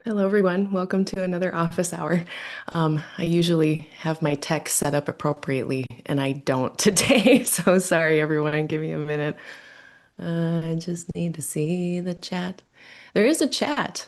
Hello, everyone. Welcome to another office hour. I usually have my tech set up appropriately, and I don't today. So sorry, everyone. Give me a minute. I just need to see the chat. There is a chat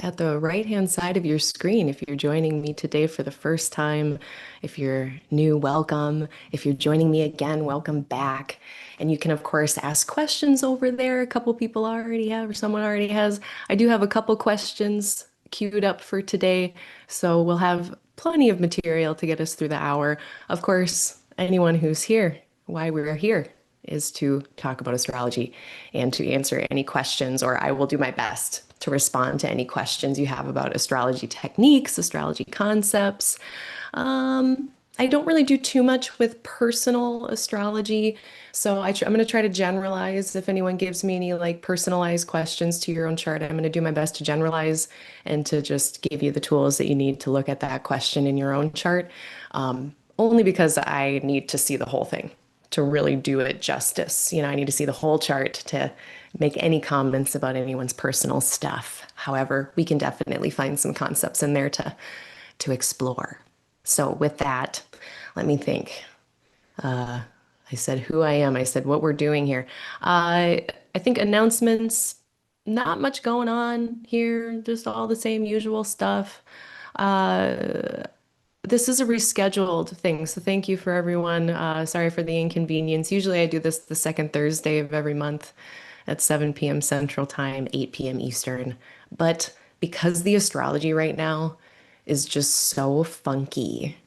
at the right-hand side of your screen. If you're joining me today for the first time, if you're new, welcome. If you're joining me again, welcome back. And you can, of course, ask questions over there. A couple people already have, or someone already has. I do have a couple questions queued up for today, so we'll have plenty of material to get us through the hour. Of course, anyone who's here, why we're here is to talk about astrology and to answer any questions, or I will do my best to respond to any questions you have about astrology techniques, astrology concepts. I don't really do too much with personal astrology, so I'm going to try to generalize. If anyone gives me any like personalized questions to your own chart, I'm going to do my best to generalize and to just give you the tools that you need to look at that question in your own chart. Only because I need to see the whole thing to really do it justice. I need to see the whole chart to make any comments about anyone's personal stuff. However, we can definitely find some concepts in there to explore. So with that, let me think. I said who I am. I said what we're doing here. I think announcements, not much going on here, just all the same usual stuff. This is a rescheduled thing, so thank you for everyone. Sorry for the inconvenience. Usually I do this the second Thursday of every month at 7 p.m. Central Time, 8 p.m. Eastern. But because the astrology right now is just so funky,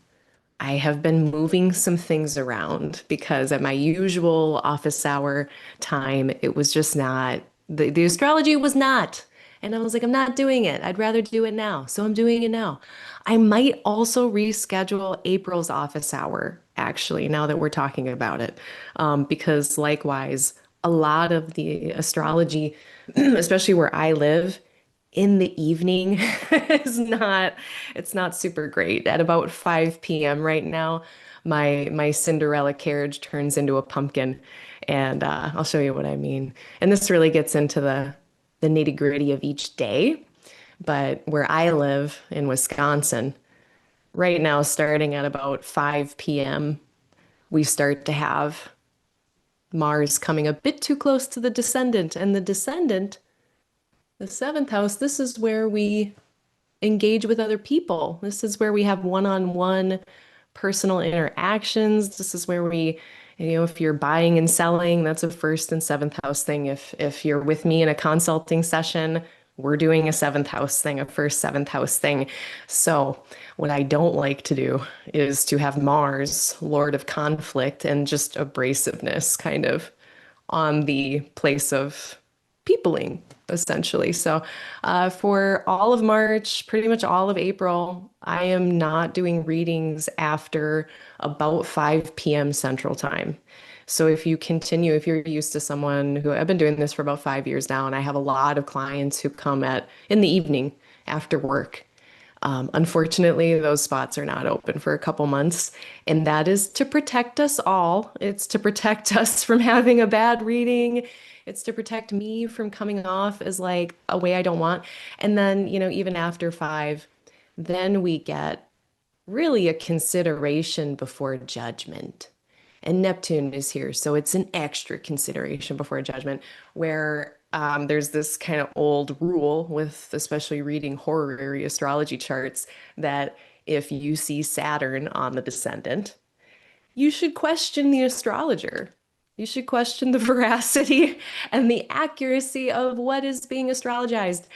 I have been moving some things around because at my usual office hour time, it was just not, the astrology was not. And I was like, I'm not doing it. I'd rather do it now. So I'm doing it now. I might also reschedule April's office hour, actually, now that we're talking about it. Because likewise, a lot of the astrology, especially where I live, in the evening is not it's not super great. At about 5 p.m. right now, my Cinderella carriage turns into a pumpkin, and I'll show you what I mean. And this really gets into the nitty-gritty of each day. But where I live in Wisconsin, right now, starting at about 5 p.m., we start to have Mars coming a bit too close to the descendant. And the descendant, the seventh house, this is where we engage with other people. This is where we have one-on-one personal interactions. This is where if you're buying and selling, that's a first and seventh house thing. If you're with me in a consulting session, we're doing a seventh house thing, a first seventh house thing. So what I don't like to do is to have Mars, Lord of Conflict, and just abrasiveness kind of on the place of peopling, essentially. So, for all of March, pretty much all of April, I am not doing readings after about 5 p.m. Central Time. So, if you're used to someone who I've been doing this for about 5 years now, and I have a lot of clients who come in the evening after work. Unfortunately, those spots are not open for a couple months, and that is to protect us all. It's to protect us from having a bad reading. It's to protect me from coming off as like a way I don't want. And then, even after 5, then we get really a consideration before judgment. And Neptune is here, so it's an extra consideration before judgment, where there's this kind of old rule with especially reading horary astrology charts that if you see Saturn on the descendant, you should question the astrologer. You should question the veracity and the accuracy of what is being astrologized.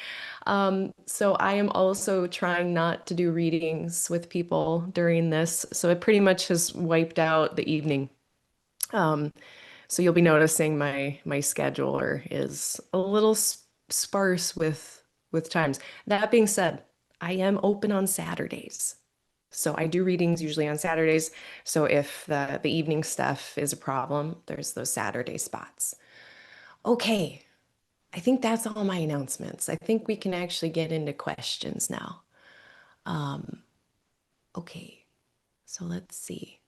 So I am also trying not to do readings with people during this. So it pretty much has wiped out the evening. Um, so you'll be noticing my scheduler is a little sparse with times. That being said, I am open on Saturdays. So I do readings usually on Saturdays. So if the evening stuff is a problem, there's those Saturday spots. Okay, I think that's all my announcements. I think we can actually get into questions now. Um, okay, so let's see.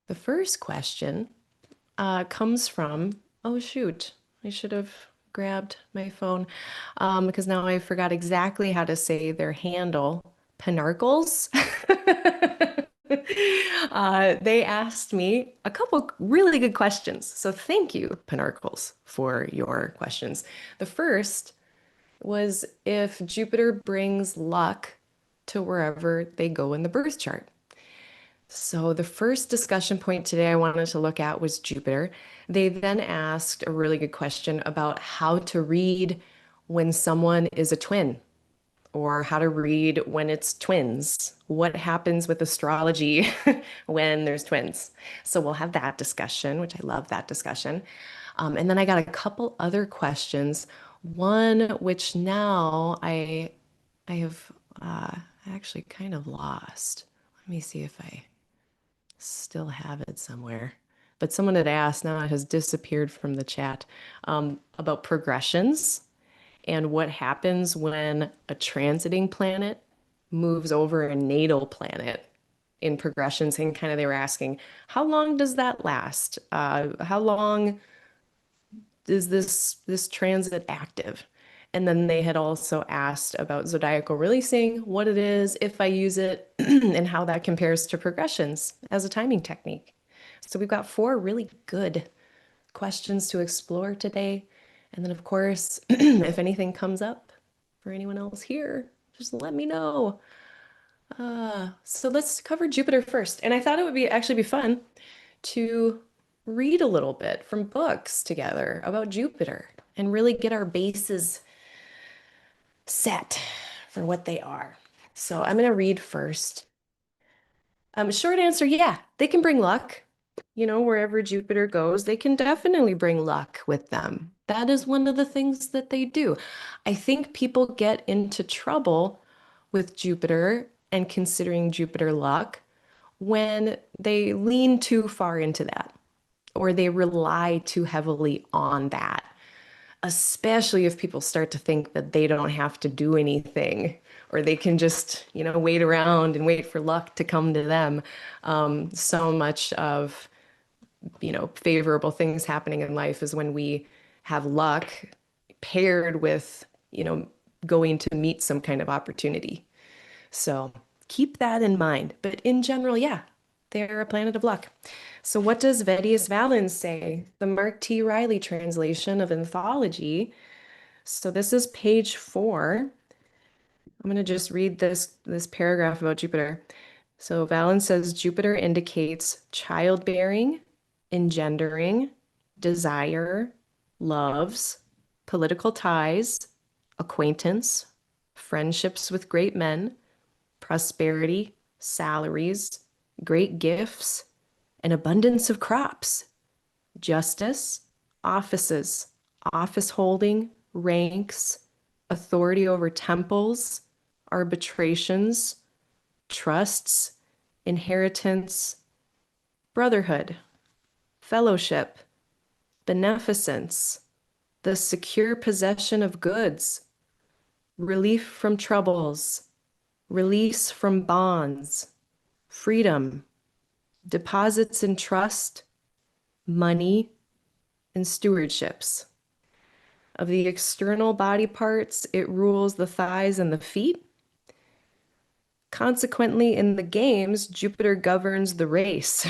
The first question comes from, oh shoot, I should have grabbed my phone because now I forgot exactly how to say their handle. Penarkles. They asked me a couple really good questions. So thank you, Penarkles, for your questions. The first was if Jupiter brings luck to wherever they go in the birth chart. So the first discussion point today I wanted to look at was Jupiter. They then asked a really good question about how to read when someone is a twin or how to read when it's twins. What happens with astrology when there's twins? So we'll have that discussion, which I love that discussion. And then I got a couple other questions. One which now I have actually kind of lost. Let me see if I still have it somewhere. But someone had asked, now it has disappeared from the chat, about progressions and what happens when a transiting planet moves over a natal planet in progressions. And kind of they were asking, how long does that last? How long is this transit active? And then they had also asked about zodiacal releasing, what it is, if I use it, and how that compares to progressions as a timing technique. So we've got four really good questions to explore today. And then, of course, if anything comes up for anyone else here, just let me know. So let's cover Jupiter first. And I thought it would be actually be fun to read a little bit from books together about Jupiter and really get our bases set for what they are. So I'm going to read first. Short answer, yeah, they can bring luck. You know, wherever Jupiter goes, they can definitely bring luck with them. That is one of the things that they do. I think people get into trouble with Jupiter and considering Jupiter luck when they lean too far into that or they rely too heavily on that, especially if people start to think that they don't have to do anything or they can just, wait around and wait for luck to come to them. So much of, favorable things happening in life is when we have luck paired with, going to meet some kind of opportunity. So keep that in mind. But in general, yeah, they're a planet of luck. So what does Vettius Valens say? The Mark T. Riley translation of Anthology. So this is page 4. I'm going to just read this paragraph about Jupiter. So Valens says Jupiter indicates childbearing, engendering, desire, loves, political ties, acquaintance, friendships with great men, prosperity, salaries, great gifts, an abundance of crops, justice, offices, office holding, ranks, authority over temples, arbitrations, trusts, inheritance, brotherhood, fellowship, beneficence, the secure possession of goods, relief from troubles, release from bonds, freedom, deposits in trust, money, and stewardships. Of the external body parts, it rules the thighs and the feet. Consequently, in the games, Jupiter governs the race.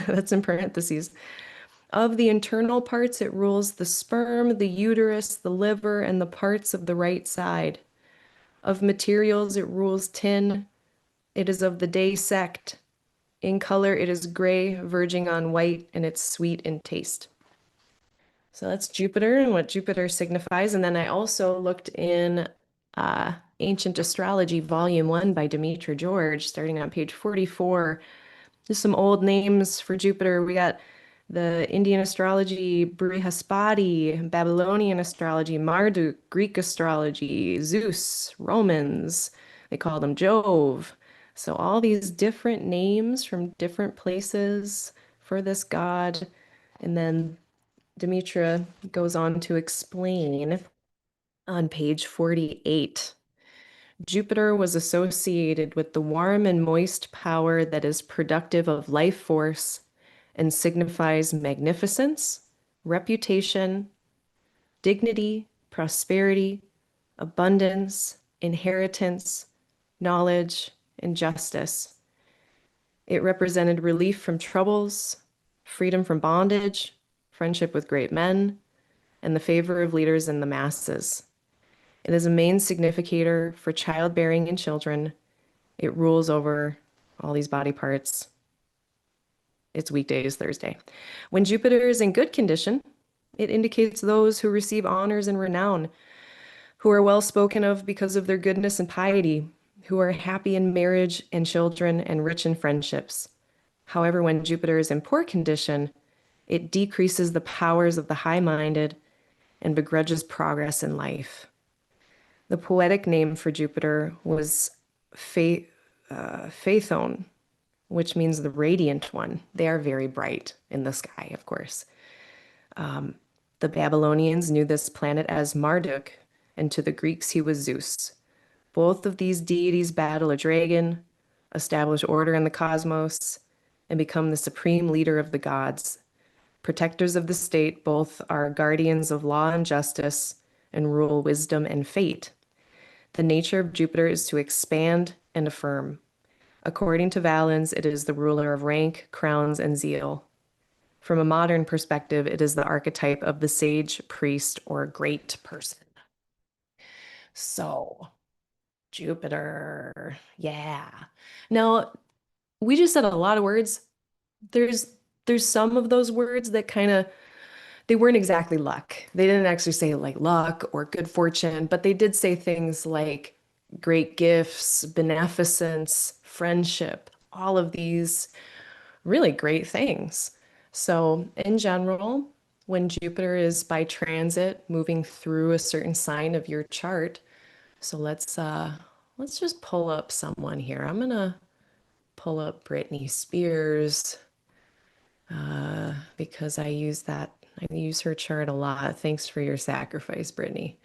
That's in parentheses. Of the internal parts, it rules the sperm, the uterus, the liver, and the parts of the right side. Of materials, it rules tin. It is of the day sect. In color, it is gray, verging on white, and it's sweet in taste. So that's Jupiter and what Jupiter signifies. And then I also looked in Ancient Astrology, Volume 1 by Demetra George, starting on page 44. Just some old names for Jupiter. We got the Indian astrology, Brihaspati, Babylonian astrology, Marduk, Greek astrology, Zeus, Romans. They called him Jove. So all these different names from different places for this god. And then Demetra goes on to explain on page 48. Jupiter was associated with the warm and moist power that is productive of life force and signifies magnificence, reputation, dignity, prosperity, abundance, inheritance, knowledge, and justice. It represented relief from troubles, freedom from bondage, friendship with great men, and the favor of leaders in the masses. It is a main significator for childbearing and children. It rules over all these body parts. Its weekday is Thursday. When Jupiter is in good condition, it indicates those who receive honors and renown, who are well spoken of because of their goodness and piety, who are happy in marriage and children and rich in friendships. However, when Jupiter is in poor condition, it decreases the powers of the high-minded and begrudges progress in life. The poetic name for Jupiter was Phaethon, which means the radiant one. They are very bright in the sky, of course. The Babylonians knew this planet as Marduk, and to the Greeks he was Zeus. Both of these deities battle a dragon, establish order in the cosmos, and become the supreme leader of the gods. Protectors of the state, both are guardians of law and justice and rule wisdom and fate. The nature of Jupiter is to expand and affirm. According to Valens, it is the ruler of rank, crowns, and zeal. From a modern perspective, it is the archetype of the sage, priest, or great person. So, Jupiter, yeah. Now, we just said a lot of words. There's some of those words that kind of they weren't exactly luck. They didn't actually say like luck or good fortune, but they did say things like great gifts, beneficence, friendship, all of these really great things. So, in general, when Jupiter is by transit moving through a certain sign of your chart, so let's just pull up someone here. I'm gonna pull up Britney Spears because I use her chart a lot. Thanks for your sacrifice, Britney.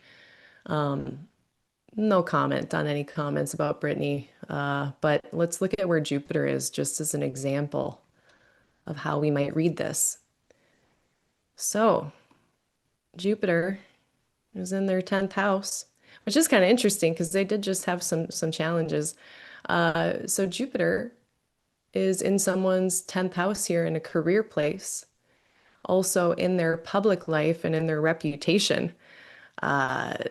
No comment on any comments about Britney, but let's look at where Jupiter is just as an example of how we might read this. So, Jupiter is in their 10th house, which is kind of interesting because they did just have some challenges. So Jupiter is in someone's 10th house here in a career place, also in their public life and in their reputation.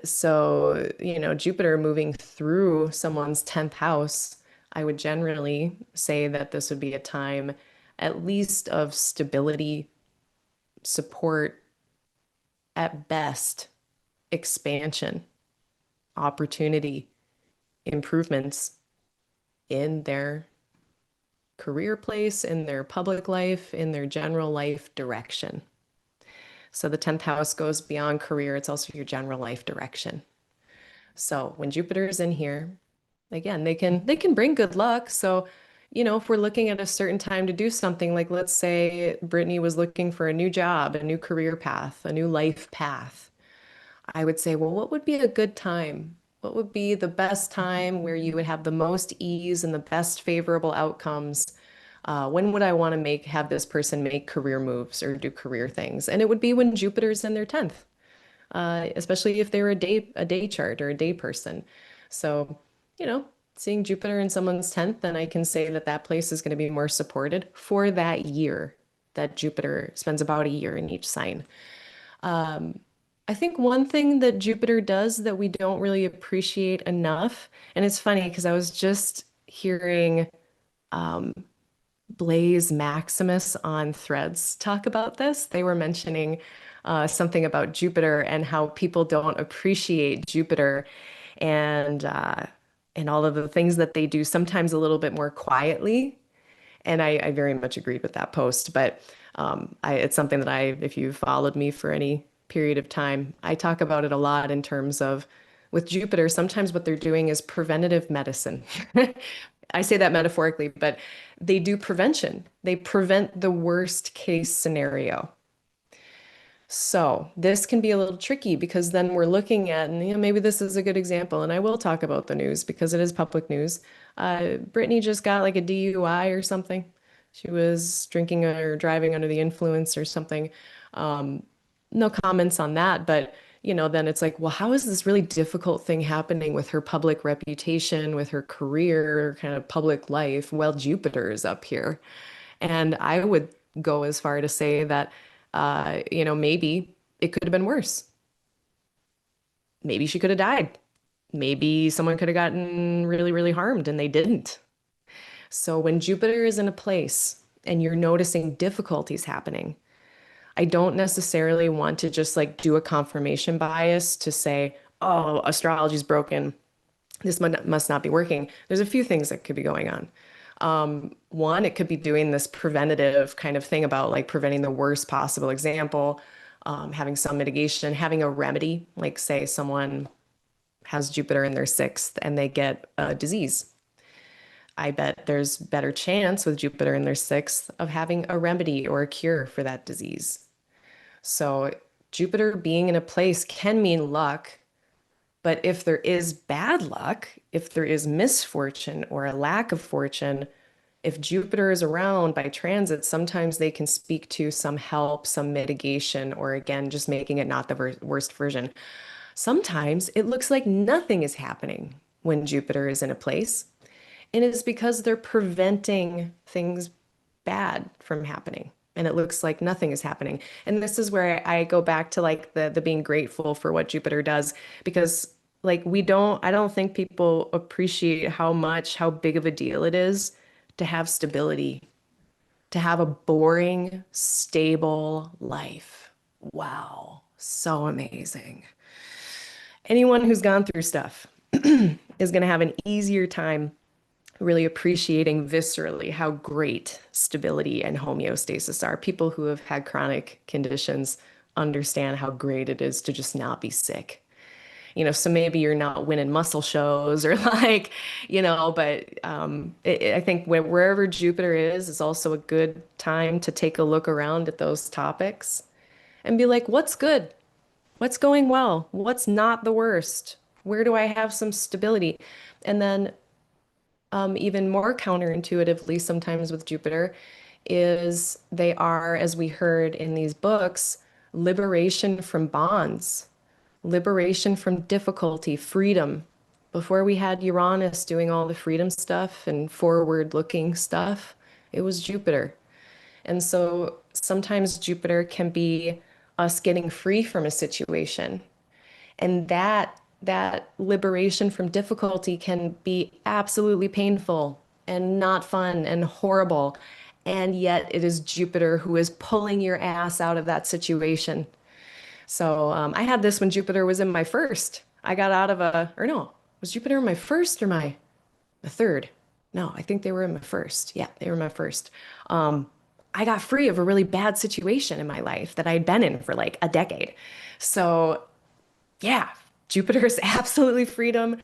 So, Jupiter moving through someone's 10th house, I would generally say that this would be a time at least of stability, support, at best, expansion, opportunity, improvements in their career place, in their public life, in their general life direction. So the 10th house goes beyond career. It's also your general life direction. So when Jupiter is in here, again, they can bring good luck. So, if we're looking at a certain time to do something, like let's say Brittany was looking for a new job, a new career path, a new life path, I would say, well, what would be a good time? What would be the best time where you would have the most ease and the best favorable outcomes? When would I want to have this person make career moves or do career things? And it would be when Jupiter's in their 10th, especially if they're a day chart or a day person. So, seeing Jupiter in someone's 10th, then I can say that that place is going to be more supported for that year that Jupiter spends about a year in each sign. I think one thing that Jupiter does that we don't really appreciate enough, and it's funny because I was just hearing Blaze Maximus on Threads talk about this. They were mentioning something about Jupiter and how people don't appreciate Jupiter and all of the things that they do, sometimes a little bit more quietly. And I very much agreed with that post. But it's something that if you followed me for any period of time, I talk about it a lot in terms of with Jupiter, sometimes what they're doing is preventative medicine. I say that metaphorically, but they do prevention. They prevent the worst case scenario. So this can be a little tricky because then we're looking at, and maybe this is a good example, and I will talk about the news because it is public news. Brittany just got like a DUI or something. She was drinking or driving under the influence or something. No comments on that, but then it's like, well, how is this really difficult thing happening with her public reputation, with her career, kind of public life? Well, Jupiter is up here. And I would go as far to say that, maybe it could have been worse. Maybe she could have died. Maybe someone could have gotten really, really harmed and they didn't. So when Jupiter is in a place and you're noticing difficulties happening, I don't necessarily want to just like do a confirmation bias to say, oh, astrology's broken. This must not be working. There's a few things that could be going on. One, it could be doing this preventative kind of thing about like preventing the worst possible example, having some mitigation, having a remedy, like say someone has Jupiter in their sixth and they get a disease. I bet there's better chance with Jupiter in their sixth of having a remedy or a cure for that disease. So Jupiter being in a place can mean luck, but if there is bad luck, if there is misfortune or a lack of fortune, if Jupiter is around by transit, sometimes they can speak to some help, some mitigation, or again, just making it not the worst version. Sometimes it looks like nothing is happening when Jupiter is in a place, and it's because they're preventing things bad from happening. And it looks like nothing is happening. And this is where I go back to like the being grateful for what Jupiter does, because like I don't think people appreciate how big of a deal it is to have stability, to have a boring, stable life. Wow, so amazing. Anyone who's gone through stuff is going to have an easier time really appreciating viscerally how great stability and homeostasis are. People who have had chronic conditions understand how great it is to just not be sick. So maybe you're not winning muscle shows or like, but I think wherever Jupiter is also a good time to take a look around at those topics and be like, what's good? What's going well? What's not the worst? Where do I have some stability? And then even more counterintuitively, sometimes with Jupiter, is they are, as we heard in these books, liberation from bonds, liberation from difficulty, freedom. Before we had Uranus doing all the freedom stuff and forward-looking stuff, it was Jupiter. And so sometimes Jupiter can be us getting free from a situation. And that liberation from difficulty can be absolutely painful and not fun and horrible. And yet it is Jupiter who is pulling your ass out of that situation. So I had this when Jupiter was in my first. I got out of or no, was Jupiter in my first or the third? No, I think they were in my first. Yeah, they were in my first. I got free of a really bad situation in my life that I'd been in for like a decade. So yeah, Jupiter is absolutely freedom,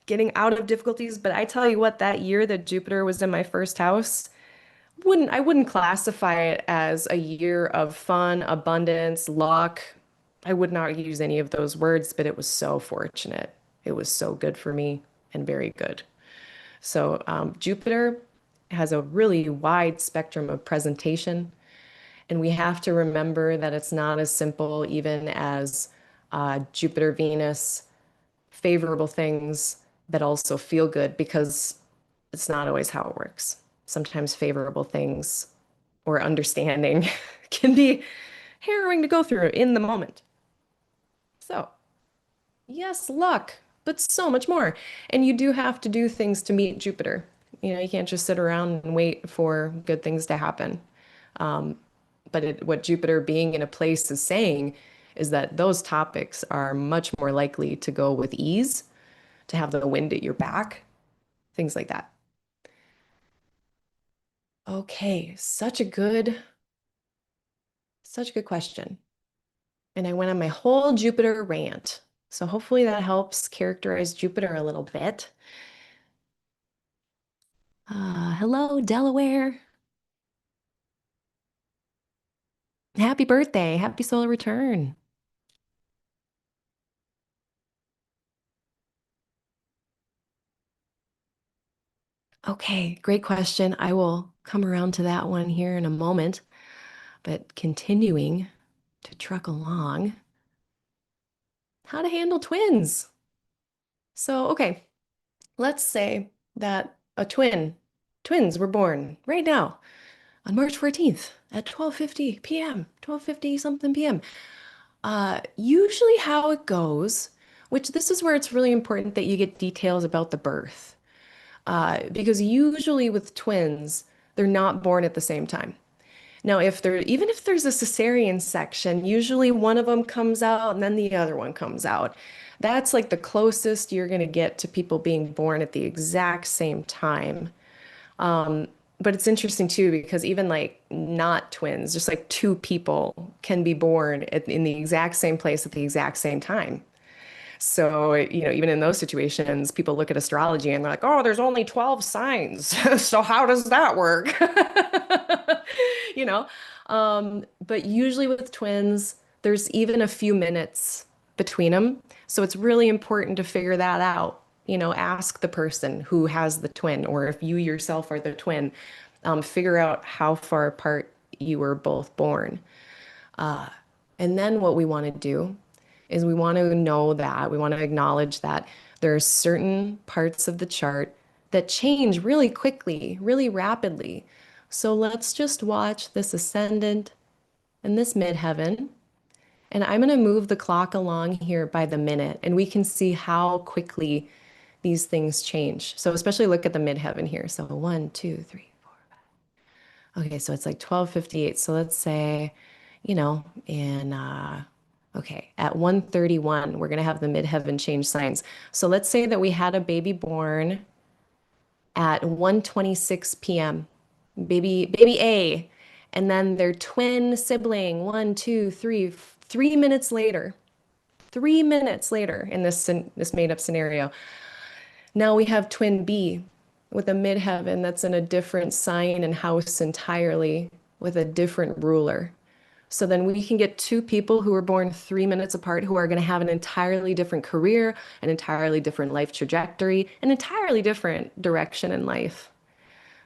getting out of difficulties. But I tell you what, that year that Jupiter was in my first house, I wouldn't classify it as a year of fun, abundance, luck. I would not use any of those words, but it was so fortunate. It was so good for me and very good. So Jupiter has a really wide spectrum of presentation. And we have to remember that it's not as simple even as Jupiter, Venus, favorable things that also feel good, because it's not always how it works. Sometimes favorable things or understanding can be harrowing to go through in the moment. So, yes, luck, but so much more. And you do have to do things to meet Jupiter. You can't just sit around and wait for good things to happen. But what Jupiter being in a place is saying is that those topics are much more likely to go with ease, to have the wind at your back, things like that. Okay, such a good question. And I went on my whole Jupiter rant. So hopefully that helps characterize Jupiter a little bit. Hello, Delaware. Happy birthday. Happy solar return. Okay, great question. I will come around to that one here in a moment. But continuing to truck along, how to handle twins. So, okay, let's say that twins were born right now on March 14th at 12:50 p.m., 12:50 something p.m. Usually how it goes, which this is where it's really important that you get details about the birth. Because usually with twins, they're not born at the same time. Now, even if there's a cesarean section, usually one of them comes out and then the other one comes out. That's like the closest you're going to get to people being born at the exact same time. But it's interesting too because even like not twins, just like two people can be born in the exact same place at the exact same time. So, even in those situations, people look at astrology and they're like, oh, there's only 12 signs. So how does that work? You know? But usually with twins, there's even a few minutes between them. So it's really important to figure that out. Ask the person who has the twin, or if you yourself are the twin, figure out how far apart you were both born. And then what we want to do is we want to know that, we want to acknowledge that there are certain parts of the chart that change really quickly, really rapidly. So let's just watch this ascendant and this midheaven. And I'm going to move the clock along here by the minute, and we can see how quickly these things change. So especially look at the midheaven here. So one, two, three, four. Okay, so it's like 12:58. So let's say, okay, at 1:31, we're gonna have the midheaven change signs. So let's say that we had a baby born at 1:26 p.m. Baby A, and then their twin sibling, 3 minutes later. 3 minutes later in this made up scenario. Now we have twin B with a midheaven that's in a different sign and house entirely with a different ruler. So then we can get two people who were born 3 minutes apart who are going to have an entirely different career, an entirely different life trajectory, an entirely different direction in life.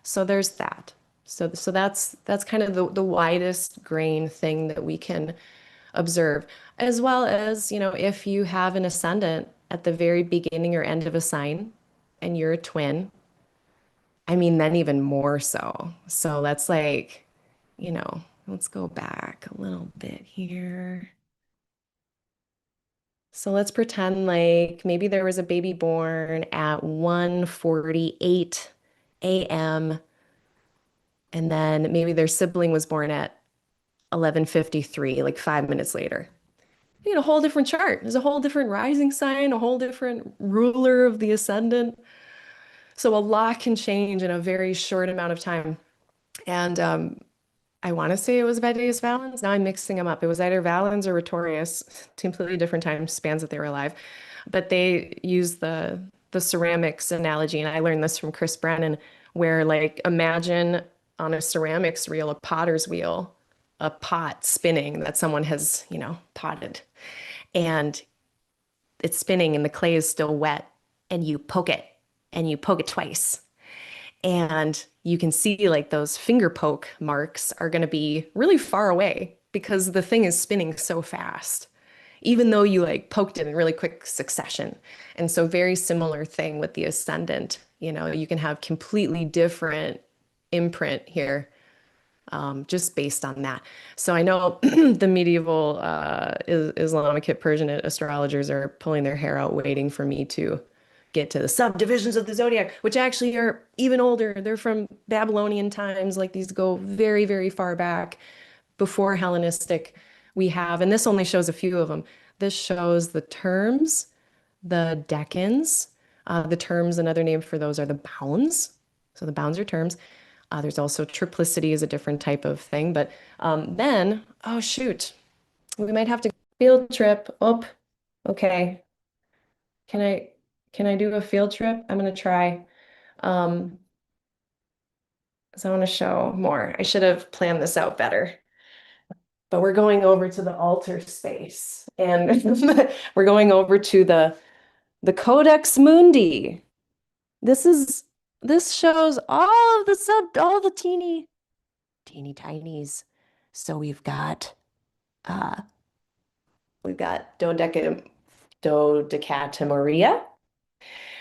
So there's that. So that's kind of the widest grain thing that we can observe, as well as, if you have an ascendant at the very beginning or end of a sign and you're a twin, I mean, then even more so. So that's like, let's go back a little bit here. So let's pretend like maybe there was a baby born at 1:48 a.m. and then maybe their sibling was born at 11:53, like 5 minutes later. You get a whole different chart. There's a whole different rising sign, a whole different ruler of the ascendant. So a lot can change in a very short amount of time. And I want to say it was Vedius Valens. Now I'm mixing them up. It was either Valens or Pretorius, completely different time spans that they were alive. But they used the ceramics analogy, and I learned this from Chris Brennan, where like imagine on a ceramics reel, a potter's wheel, a pot spinning that someone has, potted, and it's spinning and the clay is still wet, and you poke it twice. And you can see like those finger poke marks are going to be really far away because the thing is spinning so fast, even though you like poked it in really quick succession. And so, very similar thing with the ascendant. You can have completely different imprint here just based on that. So I know the medieval Islamic Persian astrologers are pulling their hair out waiting for me to get to the subdivisions of the zodiac, which actually are even older. They're from Babylonian times. Like these go very, very far back before Hellenistic. We have, and this only shows a few of them. This shows the terms, the decans. The terms, another name for those are the bounds. So the bounds are terms. There's also triplicity is a different type of thing. But then, oh shoot, we might have to field trip. Oh, okay. Can I can I do a field trip? I'm gonna try. Um, so I want to show more. I should have planned this out better. But we're going over to the altar space, and we're going over to the Codex Mundi. This is this shows all the teeny tinies. So we've got uh we've got dodecahedron. Dodecatomeria.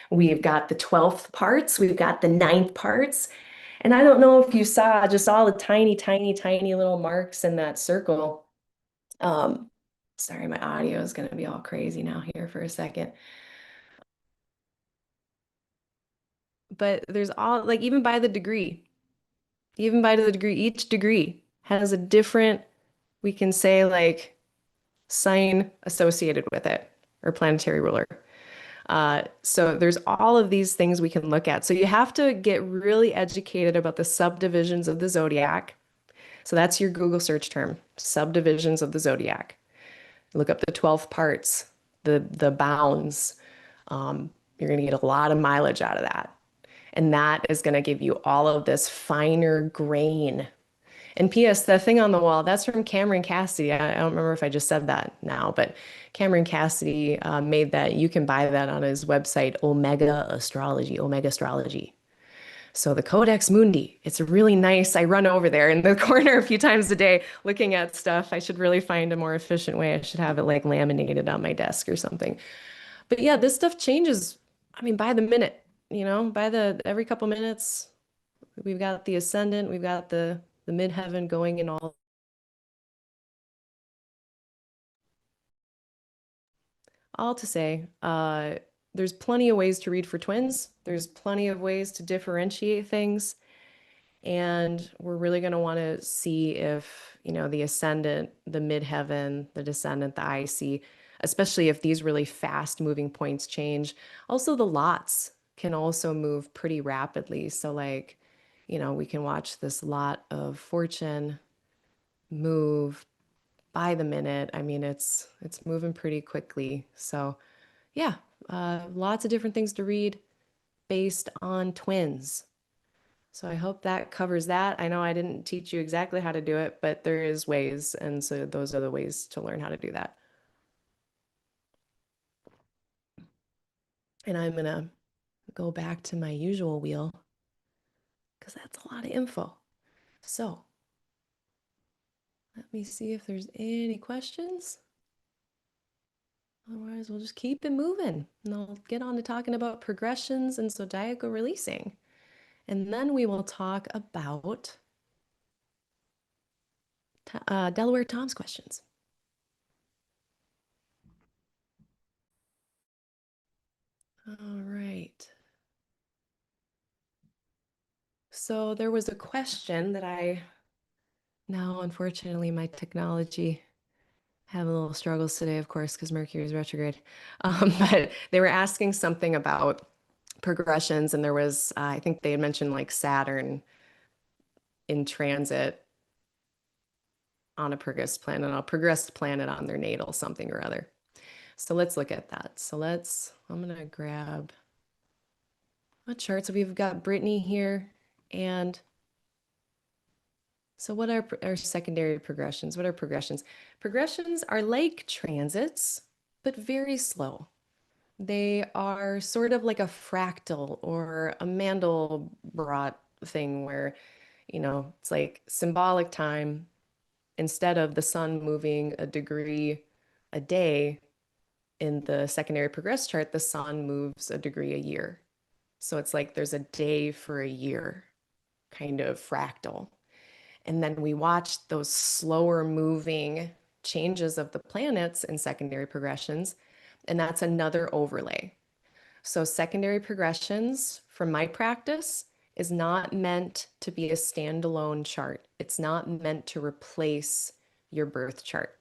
We've got the 12th parts. We've got the ninth parts. And I don't know if you saw just all the tiny, tiny, tiny little marks in that circle. Um, Sorry, my audio is going to be all crazy now here for a second. But there's all, like, even by the degree, each degree has a different, we can say, like, sign associated with it or planetary ruler. So there's all of these things we can look at. So you have to get really educated about the subdivisions of the zodiac. So that's your Google search term, subdivisions of the zodiac. Look up the 12 parts, the bounds. You're going to get a lot of mileage out of that. And that is going to give you all of this finer grain. And P.S., the thing on the wall, that's from Cameron Cassidy. I don't remember if I just said that now, but Cameron Cassidy made that. You can buy that on his website, Omega Astrology. So the Codex Mundi, it's really nice. I run over there in the corner a few times a day looking at stuff. I should really find a more efficient way. I should have it like laminated on my desk or something. But yeah, this stuff changes, I mean, by the minute, by the every couple minutes, we've got the ascendant, we've got the midheaven going in all to say, there's plenty of ways to read for twins. There's plenty of ways to differentiate things. And we're really going to want to see if, the ascendant, the midheaven, the descendant, the IC, especially if these really fast moving points change. Also, the lots can also move pretty rapidly. So, like, we can watch this lot of fortune move by the minute. I mean, it's moving pretty quickly. So, yeah, lots of different things to read based on twins. So I hope that covers that. I know I didn't teach you exactly how to do it, but there is ways, and so those are the ways to learn how to do that. And I'm gonna go back to my usual wheel because that's a lot of info. So let me see if there's any questions. Otherwise, we'll just keep it moving and I'll get on to talking about progressions and zodiacal releasing. And then we will talk about Delaware Tom's questions. All right. So there was a question that now, unfortunately, my technology have a little struggles today, of course, because Mercury is retrograde. But they were asking something about progressions, and there was, I think they had mentioned like Saturn in transit on a progressed planet on their natal, something or other. So let's look at that. I'm gonna grab a chart. So we've got Brittany here, and so what are our secondary progressions? What are progressions? Progressions are like transits, but very slow. They are sort of like a fractal or a Mandelbrot thing where, it's like symbolic time. Instead of the sun moving a degree a day in the secondary progress chart, the sun moves a degree a year. So it's like there's a day for a year kind of fractal. And then we watched those slower moving changes of the planets in secondary progressions. And that's another overlay. So, secondary progressions, from my practice, is not meant to be a standalone chart. It's not meant to replace your birth chart.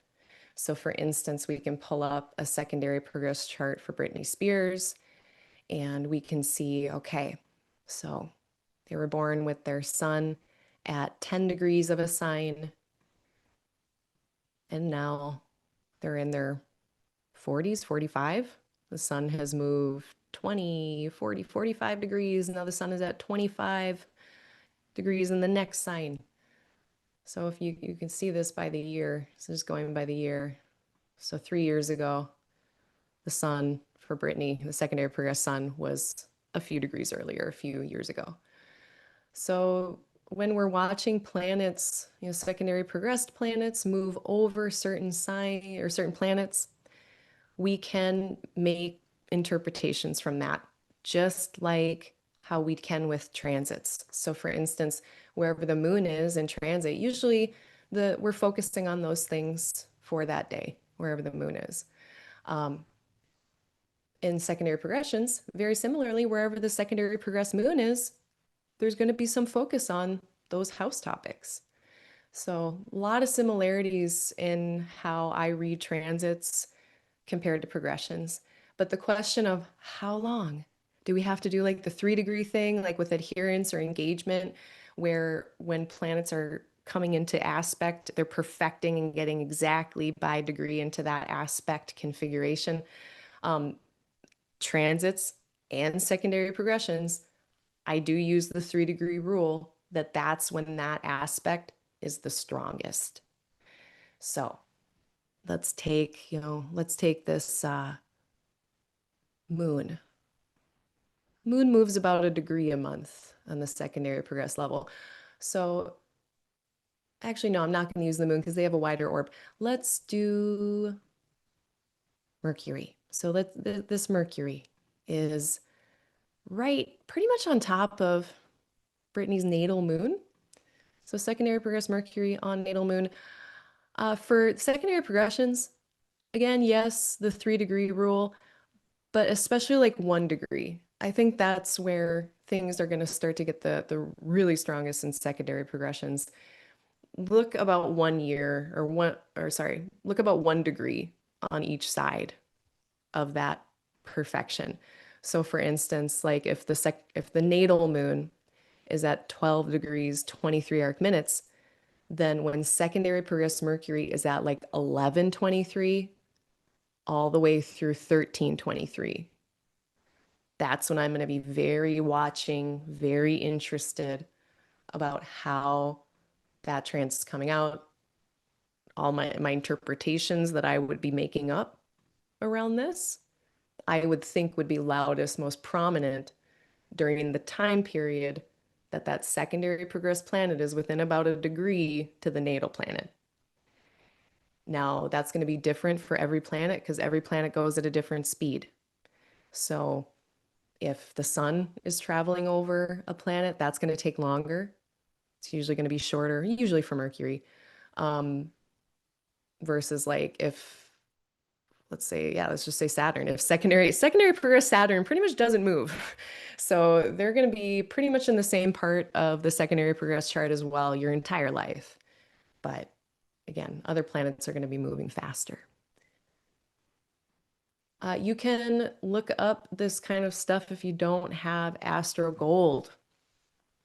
So, for instance, we can pull up a secondary progress chart for Britney Spears and we can see, okay, so they were born with their sun at 10 degrees of a sign, and now they're in their 40s, 45. The sun has moved 20, 40, 45 degrees. Now the sun is at 25 degrees in the next sign. So if you can see this by the year, so just going by the year. So 3 years ago, the sun for Brittany, the secondary progress sun, was a few degrees earlier, a few years ago. So when we're watching planets, secondary progressed planets move over certain sign or certain planets, we can make interpretations from that, just like how we can with transits. So, for instance, wherever the moon is in transit, usually we're focusing on those things for that day, wherever the moon is. In secondary progressions, very similarly, wherever the secondary progressed moon is, there's going to be some focus on those house topics. So, a lot of similarities in how I read transits compared to progressions. But the question of how long do we have to do like the 3 degree thing, like with adherence or engagement, where when planets are coming into aspect, they're perfecting and getting exactly by degree into that aspect configuration. Transits and secondary progressions, I do use the 3 degree rule that that's when that aspect is the strongest. So let's take this moon. Moon moves about a degree a month on the secondary progress level. So actually, no, I'm not going to use the moon because they have a wider orb. Let's do Mercury. So this Mercury is right pretty much on top of Brittany's natal moon. So secondary progress Mercury on natal moon. For secondary progressions, again, yes, the 3 degree rule, but especially like 1 degree. I think that's where things are going to start to get the really strongest in secondary progressions. Look about 1 year or look about 1 degree on each side of that perfection. So for instance, like if the natal moon is at 12 degrees 23 arc minutes, then when secondary progress Mercury is at like 1123 all the way through 1323, that's when I'm going to be very watching, very interested about how that trance is coming out, all my interpretations that I would be making up around this, I would think would be loudest, most prominent during the time period that that secondary progressed planet is within about a degree to the natal planet. Now, that's going to be different for every planet because every planet goes at a different speed. So, if the sun is traveling over a planet, that's going to take longer. It's usually going to be shorter, usually for Mercury, versus like if, let's just say Saturn. If secondary progress Saturn pretty much doesn't move. So they're going to be pretty much in the same part of the secondary progress chart as well your entire life. But again, other planets are going to be moving faster. You can look up this kind of stuff if you don't have Astro Gold.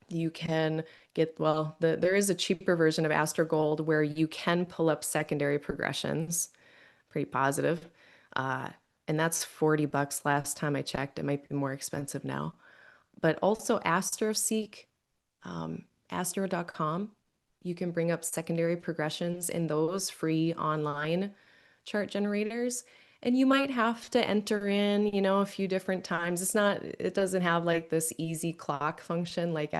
You can there is a cheaper version of Astro Gold where you can pull up secondary progressions. Pretty positive. Uh, and that's $40 last time I checked. It might be more expensive now. But also AstroSeek, astro.com, you can bring up secondary progressions in those free online chart generators. And you might have to enter in, a few different times. It doesn't have like this easy clock function like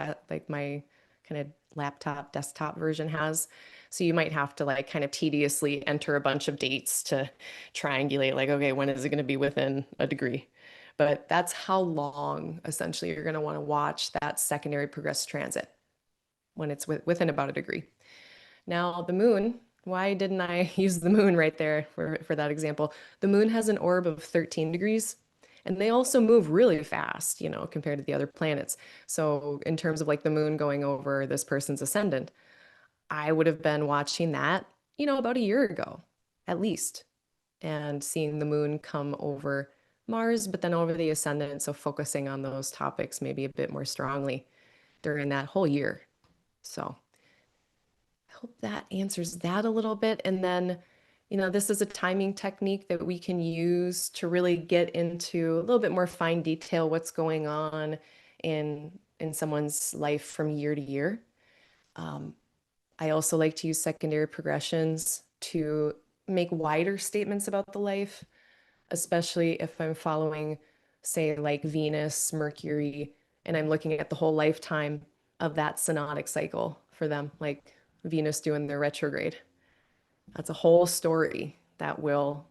my kind of laptop desktop version has. So you might have to like kind of tediously enter a bunch of dates to triangulate like, okay, when is it going to be within a degree? But that's how long essentially you're going to want to watch that secondary progress transit when it's within about a degree. Now, the moon, why didn't I use the moon right there for that example? The moon has an orb of 13 degrees, and they also move really fast, compared to the other planets. So, in terms of like the moon going over this person's ascendant, I would have been watching that, about a year ago, at least, and seeing the moon come over Mars, but then over the ascendant. So, focusing on those topics maybe a bit more strongly during that whole year. So, I hope that answers that a little bit. And then, this is a timing technique that we can use to really get into a little bit more fine detail what's going on in someone's life from year to year. I also like to use secondary progressions to make wider statements about the life, especially if I'm following, say, like Venus, Mercury, and I'm looking at the whole lifetime of that synodic cycle for them, like Venus doing their retrograde. That's a whole story that will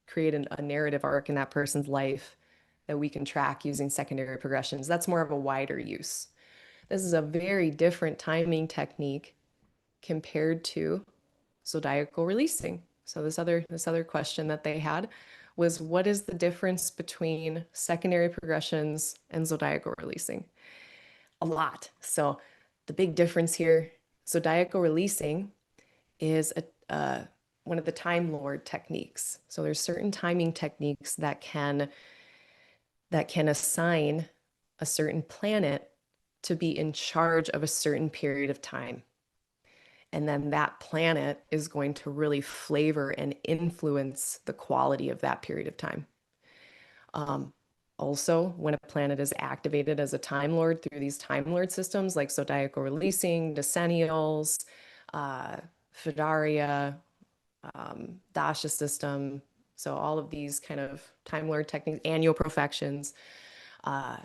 create a narrative arc in that person's life that we can track using secondary progressions. That's more of a wider use. This is a very different timing technique compared to zodiacal releasing. So this other question that they had was, what is the difference between secondary progressions and zodiacal releasing? A lot. So the big difference here, zodiacal releasing is one of the Time Lord techniques. So there's certain timing techniques that can assign a certain planet to be in charge of a certain period of time. And then that planet is going to really flavor and influence the quality of that period of time. Um, Also, when a planet is activated as a Time Lord through these Time Lord systems like zodiacal releasing, decennials, uh, Fidaria, Dasha system, so all of these kind of Time Lord techniques, annual profections, uh,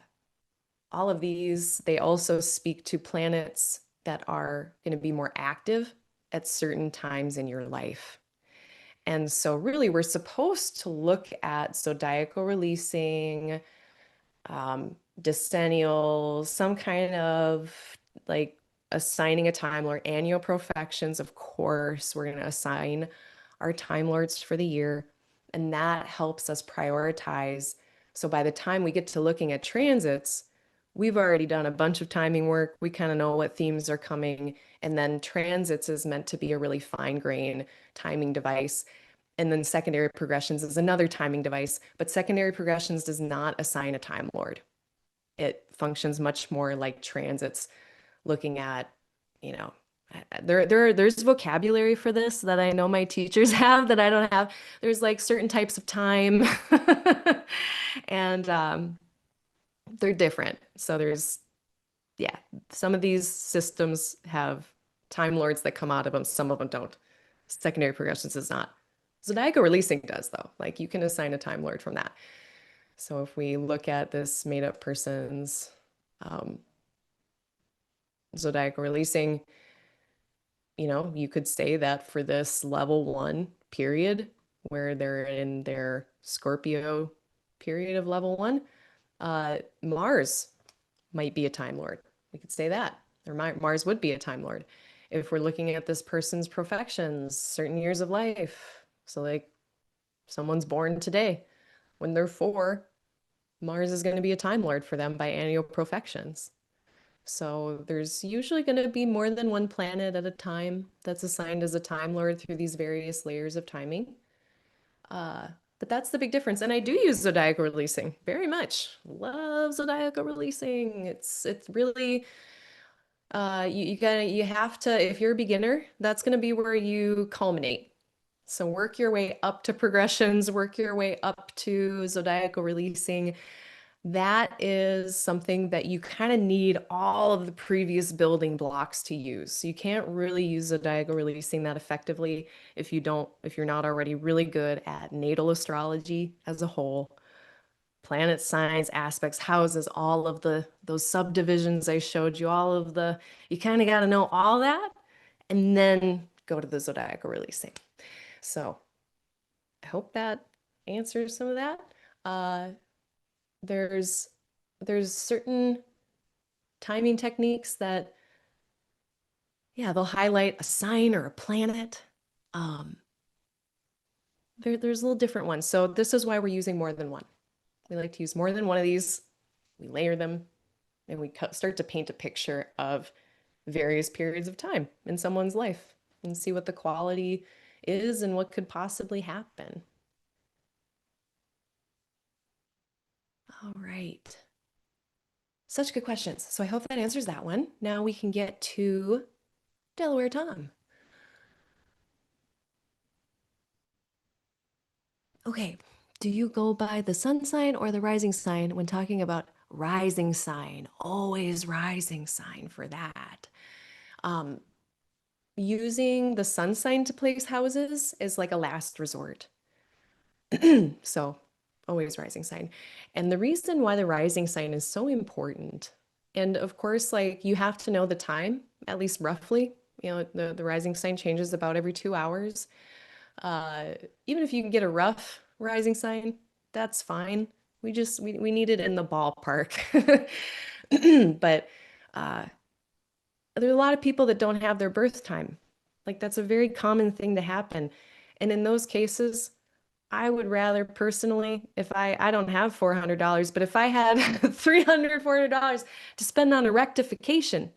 all of these, they also speak to planets that are going to be more active at certain times in your life. And so, really, we're supposed to look at zodiacal releasing, decennials, some kind of like assigning a time lord, annual profections. Of course, we're going to assign our time lords for the year, and that helps us prioritize. So by the time we get to looking at transits, we've already done a bunch of timing work. We kind of know what themes are coming, and then transits is meant to be a really fine grain timing device. And then secondary progressions is another timing device, but secondary progressions does not assign a time lord. It functions much more like transits, looking at, you know, there's vocabulary for this that I know my teachers have that I don't have. There's like certain types of time, and they're different. So yeah, some of these systems have time lords that come out of them. Some of them don't. Secondary progressions does not. Zodiacal releasing does though. Like you can assign a time lord from that. So if we look at this made up person's um, zodiacal releasing, you could say that for this level 1 period where they're in their Scorpio period of level 1, Mars might be a Time Lord. We could say that. Or Mars would be a Time Lord. If we're looking at this person's profections, certain years of life. So like someone's born today. When they're 4, Mars is going to be a Time Lord for them by annual profections. So there's usually going to be more than one planet at a time that's assigned as a Time Lord through these various layers of timing. Uh, but that's the big difference. And I do use zodiacal releasing very much. Love zodiacal releasing. It's really you have to, if you're a beginner, that's gonna be where you culminate. So work your way up to progressions, work your way up to zodiacal releasing. That is something that you kind of need all of the previous building blocks to use. So you can't really use zodiacal releasing that effectively if you're not already really good at natal astrology as a whole, planet signs, aspects, houses, all of those subdivisions I showed you, you kind of got to know all that and then go to the zodiacal releasing. So I hope that answers some of that. Uh, there's certain timing techniques that, yeah, they'll highlight a sign or a planet. Um, there's little different ones. So this is why we're using more than one. We like to use more than one of these. We layer them and we start to paint a picture of various periods of time in someone's life and see what the quality is and what could possibly happen. All right. Such good questions. So I hope that answers that one. Now we can get to Delaware Tom. Okay, do you go by the sun sign or the rising sign when talking about rising sign? Always rising sign for that. Um, Using the sun sign to place houses is like a last resort. So always rising sign. And the reason why the rising sign is so important, and of course, like you have to know the time, at least roughly. The rising sign changes about every 2 hours. Even if you can get a rising sign, that's fine. We need it in the ballpark. But uh, there are a lot of people that don't have their birth time. Like that's a very common thing to happen. And in those cases, I would rather personally, if I don't have $400, but if I had $300, $400 to spend on a rectification,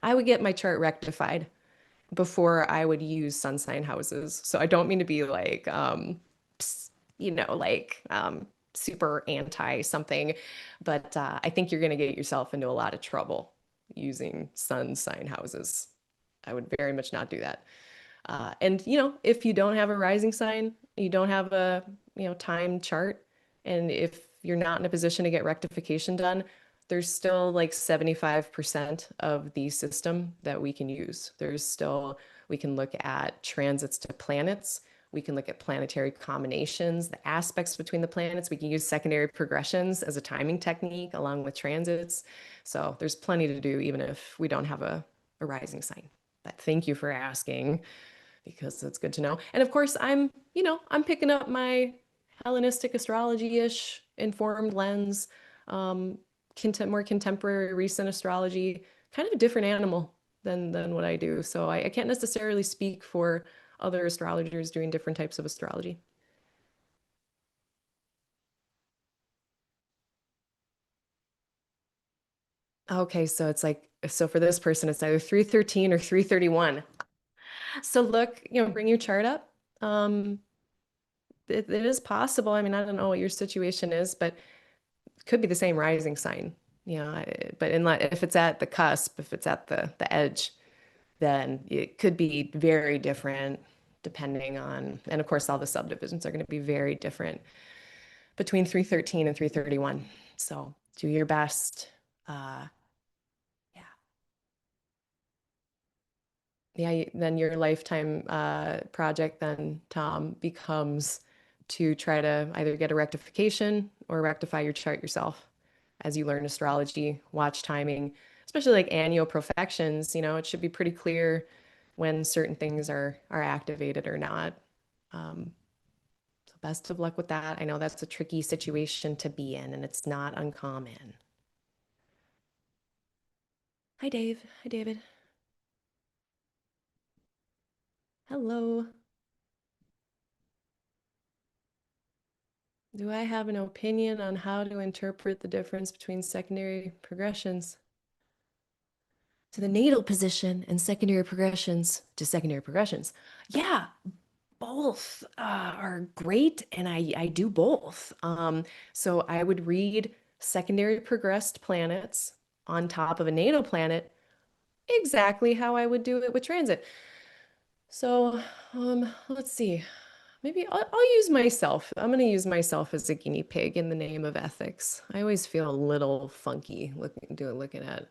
I would get my chart rectified before I would use sun sign houses. So I don't mean to be like, you know, like super anti something, but I think you're going to get yourself into a lot of trouble using sun sign houses. I would very much not do that. And you know, if you don't have a rising sign, you don't have a, you know, time chart, and if you're not in a position to get rectification done, there's still like 75% of the system that we can use. There's still, we can look at transits to planets. We can look at planetary combinations, the aspects between the planets. We can use secondary progressions as a timing technique along with transits. So there's plenty to do even if we don't have a rising sign. But thank you for asking because it's good to know. And of course, I'm, you know, I'm picking up my Hellenistic astrology-ish informed lens, um, more contemporary recent astrology, kind of a different animal than what I do. So I can't necessarily speak for other astrologers doing different types of astrology. Okay, so it's like, so for this person, it's either 313 or 331. So look, you know, bring your chart up. Um, it is possible. I mean, I don't know what your situation is, but could be the same rising sign, you know, but if it's at the cusp, if it's at the edge, then it could be very different depending on, and of course, all the subdivisions are going to be very different between 313 and 331. So do your best. Uh, yeah. Yeah, then your lifetime project then, Tom, becomes to try to either get a rectification or rectify your chart yourself as you learn astrology, watch timing, especially like annual profections, you know, it should be pretty clear when certain things are activated or not. Um, so best of luck with that. I know that's a tricky situation to be in and it's not uncommon. Hi, Dave. Hi, David. Hello. Do I have an opinion on how to interpret the difference between secondary progressions to the natal position and secondary progressions to secondary progressions? Yeah, both are great, and I do both. So I would read secondary progressed planets on top of a natal planet exactly how I would do it with transit. So let's see. Maybe I'll use myself. I'm going to use myself as a guinea pig in the name of ethics. I always feel a little funky looking at,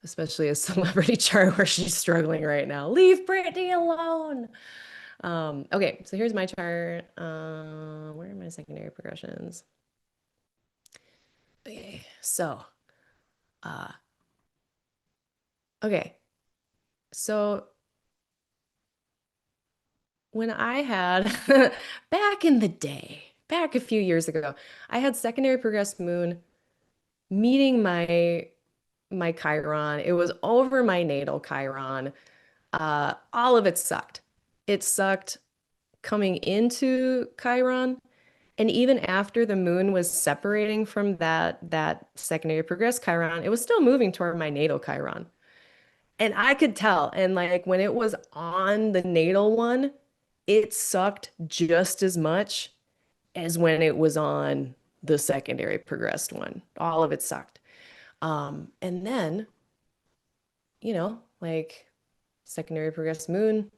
especially a celebrity chart where she's struggling right now. Leave Brittany alone. Okay, so here's my chart. Where are my secondary progressions? Okay, so, uh, okay, so when I had back in the day, back a few years ago, I had secondary progressed moon meeting my Chiron. It was over my natal Chiron. All of it sucked. It sucked coming into Chiron. And even after the moon was separating from that secondary progressed Chiron, it was still moving toward my natal Chiron. And I could tell. And like when it was on the natal one, it sucked just as much as when it was on the secondary progressed one. All of it sucked. And then, you know, like secondary progressed moon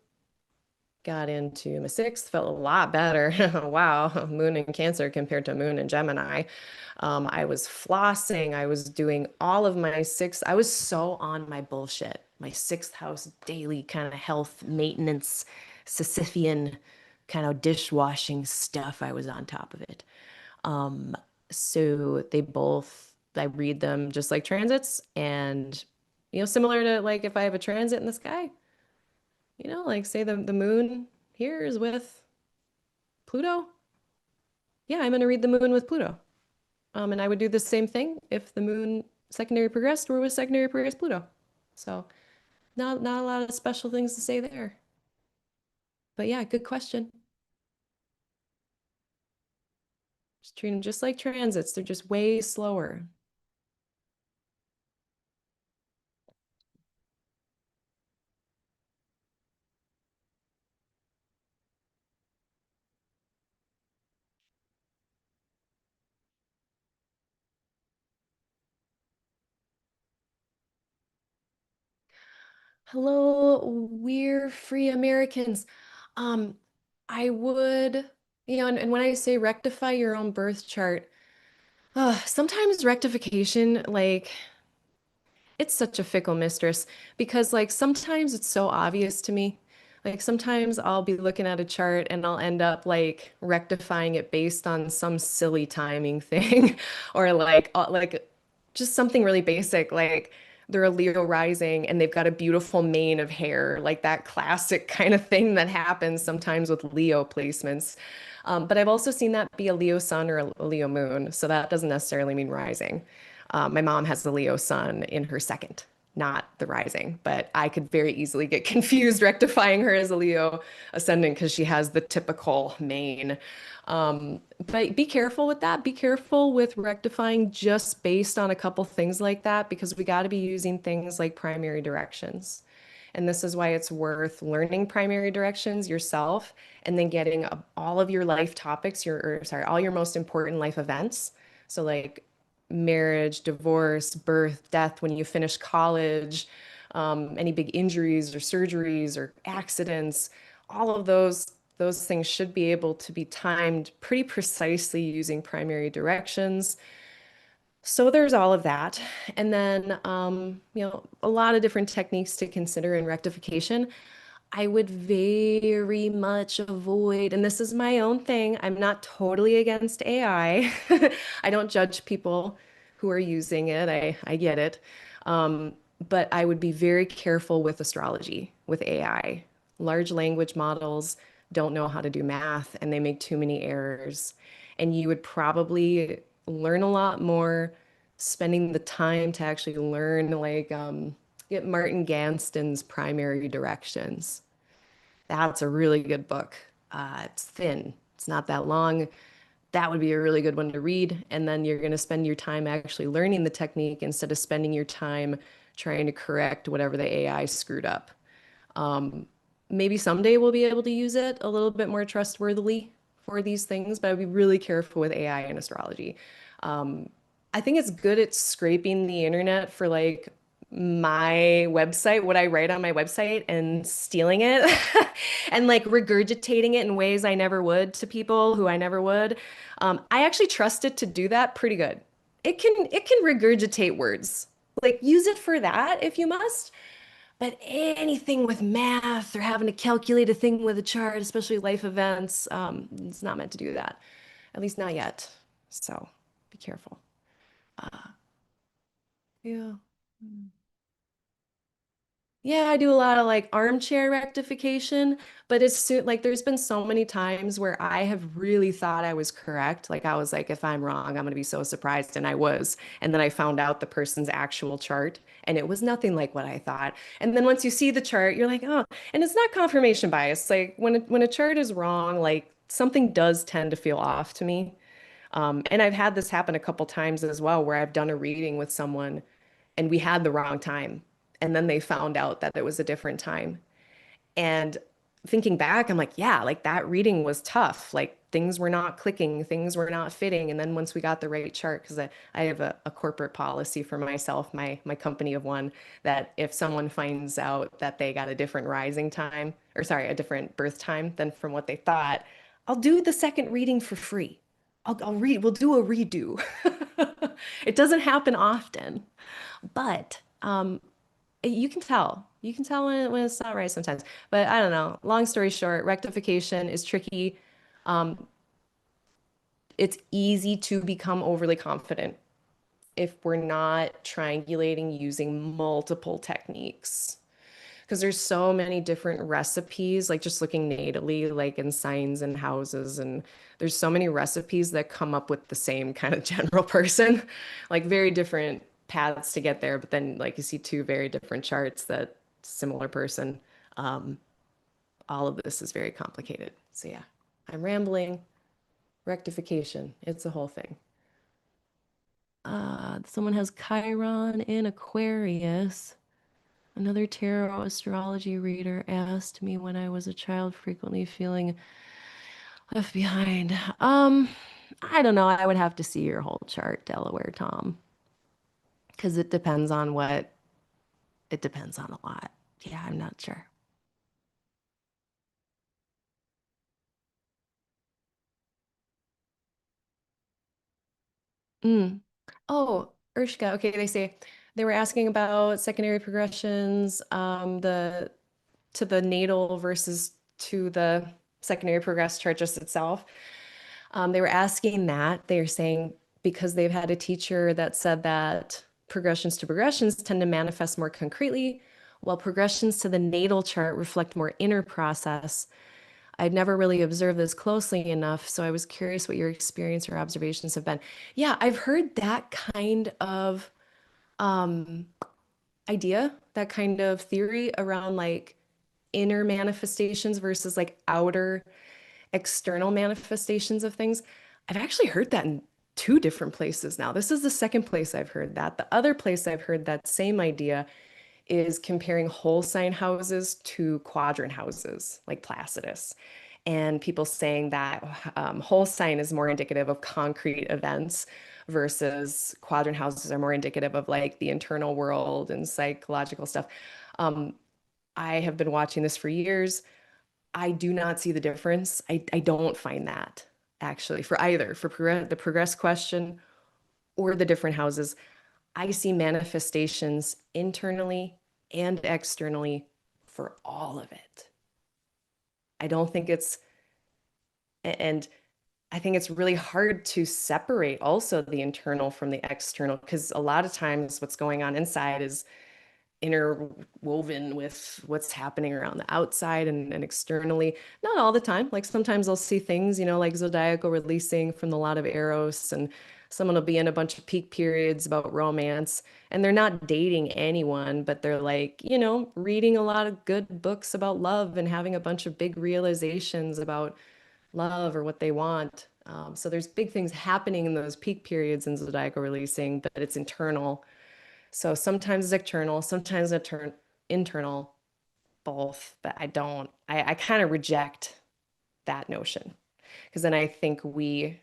got into my sixth, felt a lot better. Wow, moon in Cancer compared to moon in Gemini. I was flossing. I was doing all of my sixth. I was so on my bullshit. My sixth house daily kind of health maintenance, Sisyphean kind of dishwashing stuff. I was on top of it. Um, so they both, I read them just like transits and, you know, similar to like if I have a transit in the sky, you know, like say the moon here is with Pluto. Yeah, I'm going to read the moon with Pluto. And I would do the same thing if the moon secondary progressed or was secondary progressed Pluto. So not a lot of special things to say there. But yeah, good question. Just treat them just like transits. They're just way slower. Hello, we're free Americans. Um, I would, and when I say rectify your own birth chart, sometimes rectification, like, it's such a fickle mistress because, like, sometimes it's so obvious to me. Like, sometimes I'll be looking at a chart and I'll end up like rectifying it based on some silly timing thing or like just something really basic. Like, they're a Leo rising and they've got a beautiful mane of hair, like that classic kind of thing that happens sometimes with Leo placements. But I've also seen that be a Leo sun or a Leo moon. So that doesn't necessarily mean rising. My mom has the Leo sun in her second, not the rising, but I could very easily get confused rectifying her as a Leo ascendant because she has the typical mane. But be careful with that. Be careful with rectifying just based on a couple things like that because we got to be using things like primary directions. And this is why it's worth learning primary directions yourself and then getting all of your life topics, all your most important life events. So, like marriage, divorce, birth, death, when you finish college, any big injuries or surgeries or accidents, all of those things should be able to be timed pretty precisely using primary directions. So there's all of that. And then, a lot of different techniques to consider in rectification. I would very much avoid, and this is my own thing, I'm not totally against AI. I don't judge people who are using it. I get it. Um, but I would be very careful with astrology, with AI. Large language models don't know how to do math and they make too many errors. And you would probably learn a lot more spending the time to actually learn, like, get Martin Ganston's Primary Directions. That's a really good book. It's thin, it's not that long. That would be a really good one to read. And then you're going to spend your time actually learning the technique instead of spending your time trying to correct whatever the AI screwed up. Maybe someday we'll be able to use it a little bit more trustworthily for these things, but I'd be really careful with AI and astrology. I think it's good at scraping the internet for like my website, what I write on my website, and stealing it and like regurgitating it in ways I never would to people who I never would. I actually trust it to do that pretty good. It can regurgitate words. Like, use it for that if you must. But anything with math or having to calculate a thing with a chart, especially life events, it's not meant to do that. At least not yet. So be careful. Yeah. Yeah, I do a lot of like armchair rectification, but like there's been so many times where I have really thought I was correct. Like I was like, if I'm wrong, I'm gonna be so surprised, and I was. And then I found out the person's actual chart, and it was nothing like what I thought. And then once you see the chart, you're like, oh, and it's not confirmation bias. Like when a chart is wrong, like something does tend to feel off to me. And I've had this happen a couple times as well, where I've done a reading with someone and we had the wrong time. And then they found out that it was a different time. And thinking back, I'm like, yeah, like that reading was tough. Like things were not clicking, things were not fitting. And then once we got the right chart, because I have a corporate policy for myself, my company of one, that if someone finds out that they got a different rising time, or sorry, a different birth time than from what they thought, I'll do the second reading for free. We'll do a redo. It doesn't happen often, but you can tell when it's not right sometimes. But I don't know. Long story short, rectification is tricky. It's easy to become overly confident if we're not triangulating using multiple techniques. because there's so many different recipes, like just looking natally, like in signs and houses, and there's so many recipes that come up with the same kind of general person, like very different paths to get there. But then, like you see two very different charts that similar person. Um, all of this is very complicated. So yeah, I'm rambling. Rectification. It's a whole thing. Someone has Chiron in Aquarius. Another tarot astrology reader asked me when I was a child, frequently feeling left behind. I don't know. I would have to see your whole chart, Delaware Tom, because it depends on a lot. Yeah, I'm not sure. Mm. Oh, Urshka. Okay, they were asking about secondary progressions, the to the natal versus to the secondary progress chart just itself. They were asking that. They were saying because they've had a teacher that said that progressions to progressions tend to manifest more concretely, while progressions to the natal chart reflect more inner process. I'd never really observed this closely enough, so I was curious what your experience or observations have been. Yeah, I've heard that kind of idea, that kind of theory around like inner manifestations versus like outer external manifestations of things. I've actually heard that in two different places now. This is the second place I've heard that. The other place I've heard that same idea is comparing whole sign houses to quadrant houses, like Placidus. And people saying that whole sign is more indicative of concrete events versus quadrant houses are more indicative of like the internal world and psychological stuff. Um, I have been watching this for years. I do not see the difference. I don't find that actually for either for the progress question or the different houses. I see manifestations internally and externally for all of it. I don't think it's, and I think it's really hard to separate also the internal from the external because a lot of times what's going on inside is interwoven with what's happening around the outside and externally. Not all the time. Like sometimes I'll see things, like zodiacal releasing from the lot of Eros, and someone will be in a bunch of peak periods about romance, and they're not dating anyone, but they're like, reading a lot of good books about love and having a bunch of big realizations about love or what they want. So there's big things happening in those peak periods in zodiacal releasing, but it's internal. So sometimes it's external, sometimes internal, both. But I kind of reject that notion because then I think we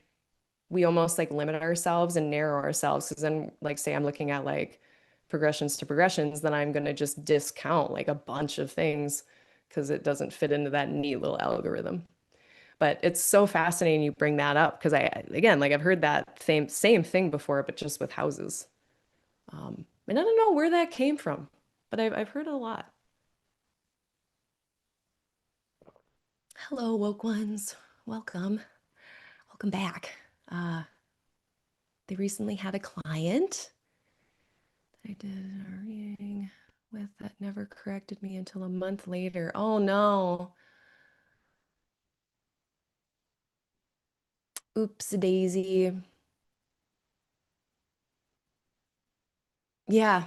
almost like limit ourselves and narrow ourselves. Because then, like, say I'm looking at like progressions to progressions, then I'm going to just discount like a bunch of things because it doesn't fit into that neat little algorithm. But it's so fascinating you bring that up because again, like I've heard that same thing before, but just with houses. And I don't know where that came from, but I've heard it a lot. Hello, woke ones. Welcome. Welcome back. Uh, they recently had a client I did a reading with that never corrected me until a month later. Oh no. Oops, daisy. Yeah,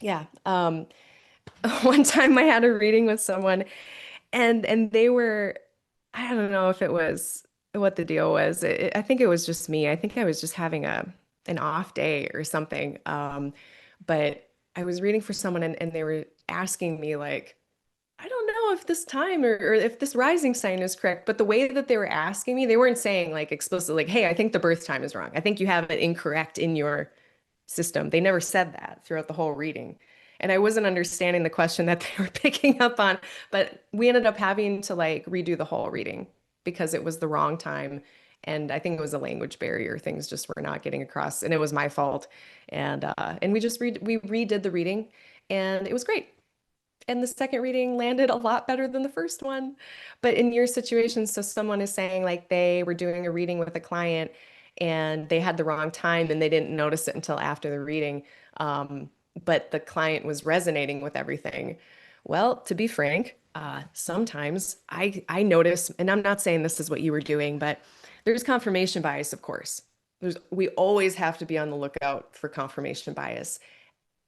yeah. One time I had a reading with someone and they were, I don't know if it was what the deal was. I think it was just me. I think I was just having an off day or something. But I was reading for someone and they were asking me like, I don't know if this time or if this rising sign is correct, but the way that they were asking me, they weren't saying like explicitly, like, hey, I think the birth time is wrong. I think you have it incorrect in your system. They never said that throughout the whole reading. And I wasn't understanding the question that they were picking up on, but we ended up having to like redo the whole reading because it was the wrong time. And I think it was a language barrier. Things just were not getting across, and it was my fault. And we redid the reading, and it was great. And the second reading landed a lot better than the first one. But in your situation, so someone is saying like they were doing a reading with a client and they had the wrong time and they didn't notice it until after the reading. But the client was resonating with everything. Well, to be frank, sometimes I notice, and I'm not saying this is what you were doing, but there's confirmation bias, of course. We always have to be on the lookout for confirmation bias.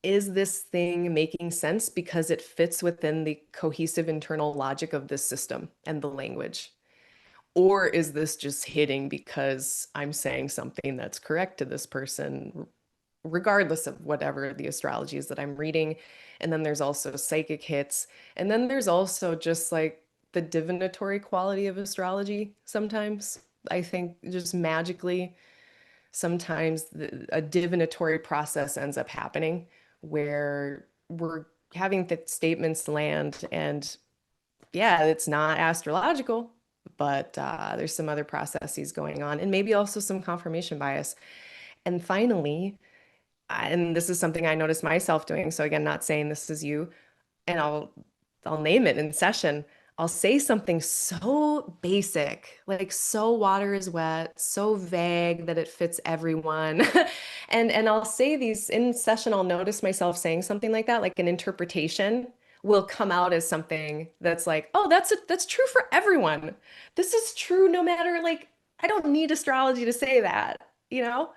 Is this thing making sense because it fits within the cohesive internal logic of this system and the language? Or is this just hitting because I'm saying something that's correct to this person, regardless of whatever the astrology is that I'm reading? And then there's also psychic hits. And then there's also just like the divinatory quality of astrology sometimes. I think just magically, sometimes a divinatory process ends up happening where we're having the statements land and yeah, it's not astrological, but there's some other processes going on, and maybe also some confirmation bias. And finally, and this is something I noticed myself doing. So again, not saying this is you, and I'll name it in session. I'll say something so basic, like so water is wet, so vague that it fits everyone. And I'll say these in session, I'll notice myself saying something like that, like an interpretation will come out as something that's like, oh, that's true for everyone. This is true no matter like I don't need astrology to say that, you know?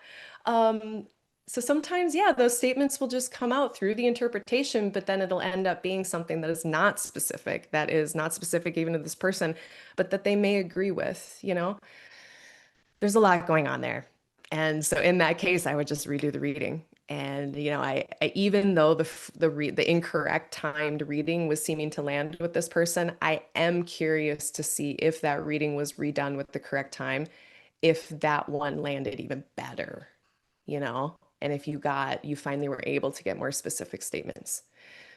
Um, so sometimes, yeah, those statements will just come out through the interpretation, but then it'll end up being something that is not specific, that is not specific even to this person, but that they may agree with, you know? There's a lot going on there. And so in that case, I would just redo the reading. And I even though the incorrect timed reading was seeming to land with this person, I am curious to see if that reading was redone with the correct time, if that one landed even better, you know? And if you finally were able to get more specific statements.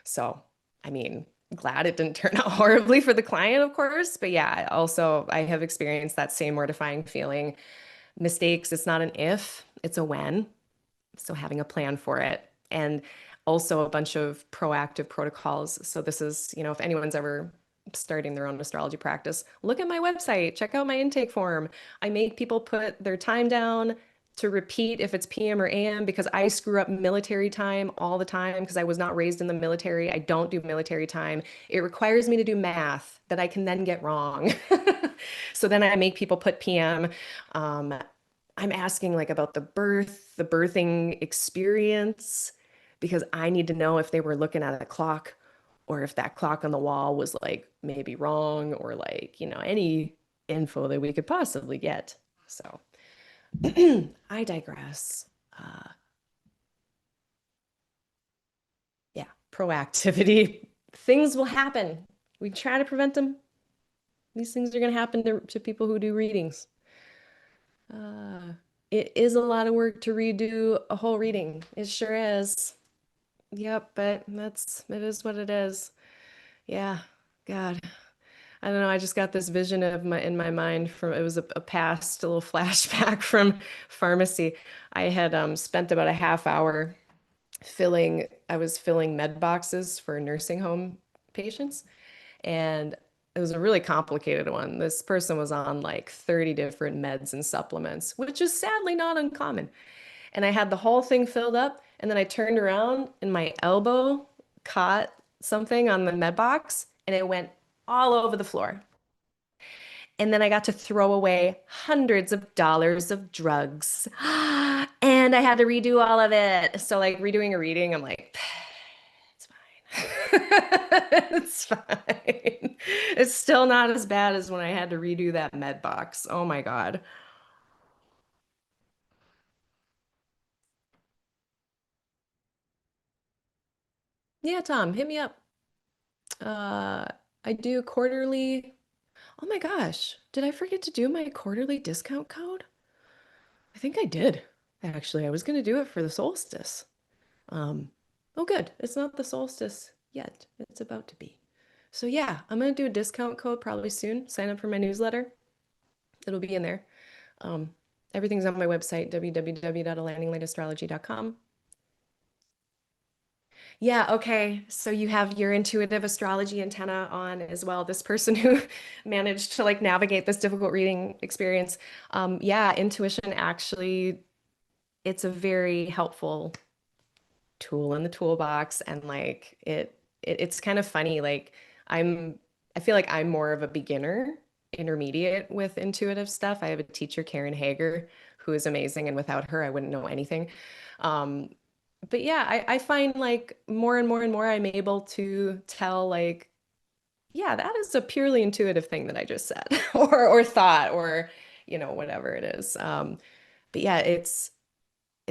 So, I mean, glad it didn't turn out horribly for the client, of course. But yeah, also I have experienced that same mortifying feeling. Mistakes, it's not an if, it's a when. So having a plan for it. And also a bunch of proactive protocols. So this is, if anyone's ever starting their own astrology practice, look at my website, check out my intake form. I make people put their time down to repeat if it's PM or AM because I screw up military time all the time because I was not raised in the military. I don't do military time. It requires me to do math that I can then get wrong. So then I make people put PM. Um, I'm asking like about the birthing experience, because I need to know if they were looking at a clock or if that clock on the wall was like maybe wrong or like, any info that we could possibly get. So I digress. Uh, yeah, proactivity. Things will happen. We try to prevent them. These things are going to happen to people who do readings. Uh, it is a lot of work to redo a whole reading. It sure is. Yep, but it is what it is. Yeah. God. I don't know. I just got this vision of my in my mind from it was a past, a little flashback from pharmacy. I had spent about a half hour I was filling med boxes for nursing home patients. And it was a really complicated one. This person was on like 30 different meds and supplements, which is sadly not uncommon. And I had the whole thing filled up, and then I turned around and my elbow caught something on the med box and it went all over the floor. And then I got to throw away hundreds of dollars of drugs. And I had to redo all of it. So, like, redoing a reading, I'm like, it's fine. It's fine. It's still not as bad as when I had to redo that med box. Oh my God. Yeah, Tom, hit me up. Uh, I do quarterly. Oh my gosh. Did I forget to do my quarterly discount code? I think I did. Actually, I was going to do it for the solstice. Um, oh, good. It's not the solstice yet. It's about to be. So yeah, I'm gonna do a discount code probably soon. Sign up for my newsletter. It'll be in there. Um, Everything's on my website, www.alandinglightastrology.com. Yeah, okay. So you have your intuitive astrology antenna on as well. This person who managed to like navigate this difficult reading experience. Yeah, intuition actually, it's a very helpful tool in the toolbox, and like it's kind of funny. Like I'm, I feel like I'm more of a beginner, intermediate with intuitive stuff. I have a teacher, Karen Hager, who is amazing, and without her, I wouldn't know anything. Um, but yeah, I find like more and more and more I'm able to tell like, yeah, that is a purely intuitive thing that I just said or thought or whatever it is. But yeah, it's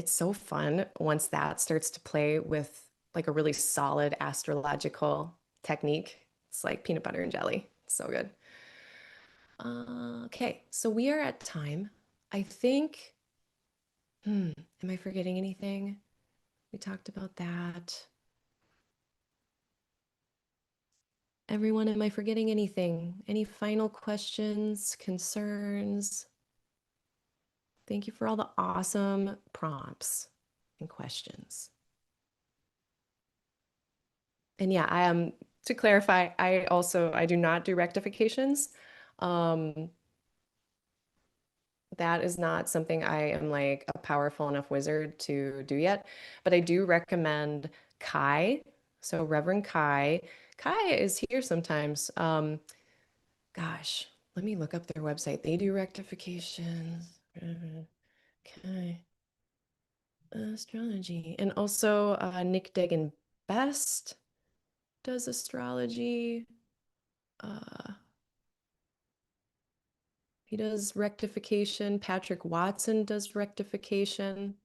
so fun once that starts to play with like a really solid astrological technique. It's like peanut butter and jelly. It's so good. Okay, so we are at time. I think, am I forgetting anything? We talked about that. Everyone, am I forgetting anything? Any final questions, concerns? Thank you for all the awesome prompts and questions. And yeah, to clarify, I do not do rectifications. Um, that is not something I am like a powerful enough wizard to do yet, but I do recommend Kai. So Reverend Kai. Kai is here sometimes. Gosh, let me look up their website. They do rectifications. Reverend Kai Astrology. And also Nick Degan Best does astrology. Uh, he does rectification. Patrick Watson does rectification.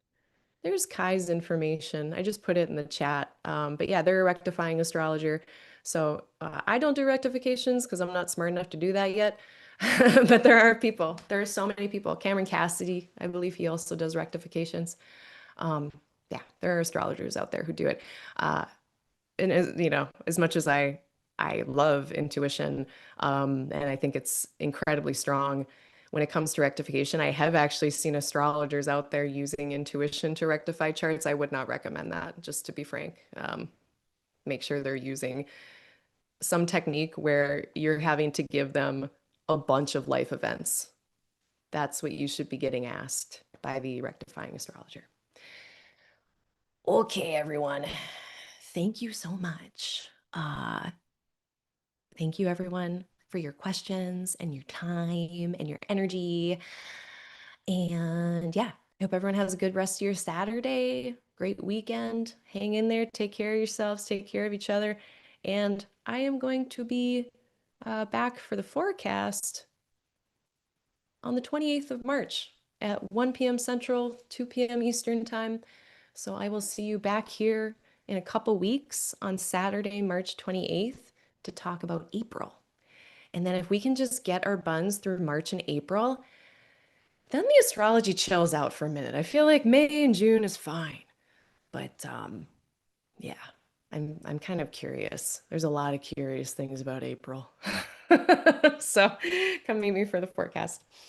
There's Kai's information. I just put it in the chat. But yeah, they're a rectifying astrologer. So I don't do rectifications because I'm not smart enough to do that yet. But there are people. There are so many people. Cameron Cassidy, I believe he also does rectifications. Um, yeah, there are astrologers out there who do it. Uh, and as much as I love intuition, and I think it's incredibly strong when it comes to rectification, I have actually seen astrologers out there using intuition to rectify charts. I would not recommend that, just to be frank. Make sure they're using some technique where you're having to give them a bunch of life events. That's what you should be getting asked by the rectifying astrologer. Okay, everyone. Thank you so much. Thank you, everyone, for your questions and your time and your energy. And yeah, I hope everyone has a good rest of your Saturday. Great weekend. Hang in there. Take care of yourselves. Take care of each other. And I am going to be back for the forecast on the 28th of March at 1 p.m. Central, 2 p.m. Eastern Time. So I will see you back here in a couple weeks on Saturday, March 28th to talk about April. And then if we can just get our buns through March and April, then the astrology chills out for a minute. I feel like May and June is fine. But yeah, I'm kind of curious. There's a lot of curious things about April. So come meet me for the forecast.